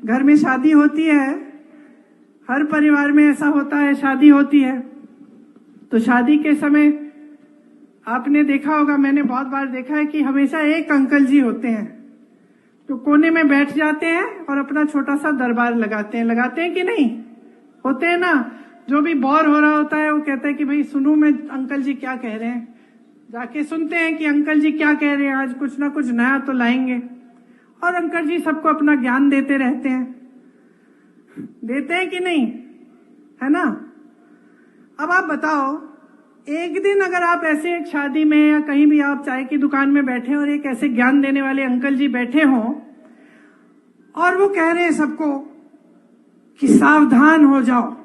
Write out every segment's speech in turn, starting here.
घर में शादी होती है, हर परिवार में ऐसा होता है, शादी होती है तो शादी के समय आपने देखा होगा, मैंने बहुत बार देखा है कि हमेशा एक अंकल जी होते हैं जो कोने में बैठ जाते हैं और अपना छोटा सा दरबार लगाते हैं कि नहीं? होते हैं ना। जो भी बोर हो रहा होता है वो कहता है कि भाई सुनूं मैं अंकल जी क्या कह रहे हैं, जाके सुनते हैं कि अंकल जी क्या कह रहे हैं, आज कुछ ना कुछ नया तो लाएंगे। और अंकल जी सबको अपना ज्ञान देते रहते हैं, देते हैं कि नहीं, है ना? अब आप बताओ, एक दिन अगर आप ऐसे एक शादी में या कहीं भी आप चाय की दुकान में बैठे और एक ऐसे ज्ञान देने वाले अंकल जी बैठे हों और वो कह रहे हैं सबको कि सावधान हो जाओ,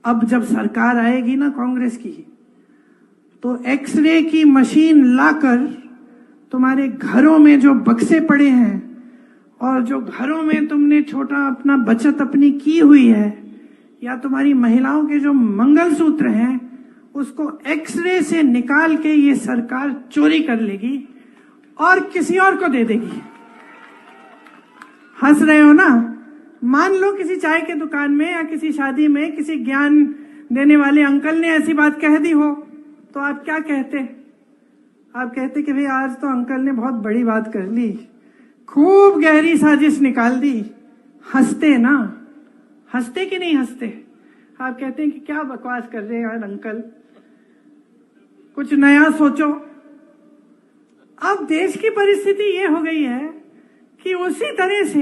अब जब सरकार आएगी ना कांग्रेस की तो एक्सरे की मशीन लाकर तुम्हारे घरों में जो बक्से पड़े हैं और जो घरों में तुमने छोटा अपना बचत अपनी की हुई है या तुम्हारी महिलाओं के जो मंगलसूत्र हैं उसको एक्सरे से निकाल के ये सरकार चोरी कर लेगी और किसी और को दे देगी। हंस रहे हो ना? मान लो किसी चाय के दुकान में या किसी शादी में किसी ज्ञान देने वाले अंकल ने ऐसी बात कह दी हो तो आप क्या कहते? आप कहते कि भाई आज तो अंकल ने बहुत बड़ी बात कर ली, खूब गहरी साजिश निकाल दी। हंसते ना? हंसते कि नहीं हंसते? आप कहते हैं कि क्या बकवास कर रहे हैं यार अंकल, कुछ नया सोचो। अब देश की परिस्थिति ये हो गई है कि उसी तरह से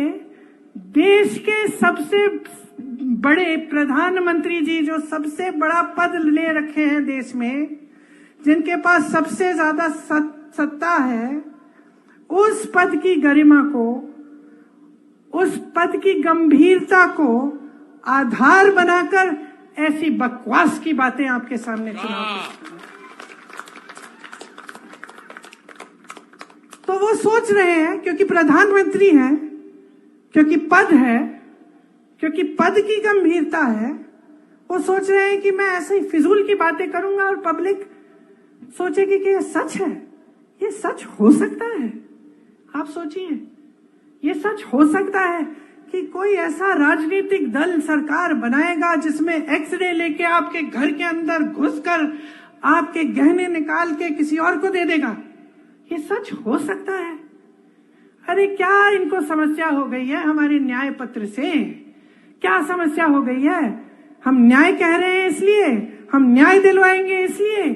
देश के सबसे बड़े प्रधानमंत्री जी जो सबसे बड़ा पद ले रखे हैं देश में, जिनके पास सबसे ज्यादा सत्ता है, उस पद की गरिमा को, उस पद की गंभीरता को आधार बनाकर ऐसी बकवास की बातें आपके सामने चुनाव तो वो सोच रहे हैं क्योंकि प्रधानमंत्री हैं, क्योंकि पद है, क्योंकि पद की गंभीरता है, वो सोच रहे हैं कि मैं ऐसे ही फिजूल की बातें करूंगा और पब्लिक सोचेगी कि ये सच है। ये सच हो सकता है? आप सोचिए, ये सच हो सकता है कि कोई ऐसा राजनीतिक दल सरकार बनाएगा जिसमें एक्सरे लेके आपके घर के अंदर घुसकर आपके गहने निकाल के किसी और को दे देगा? ये सच हो सकता है? अरे क्या इनको समस्या हो गई है हमारे न्याय पत्र से? क्या समस्या हो गई है? हम न्याय कह रहे हैं इसलिए, हम न्याय दिलवाएंगे इसलिए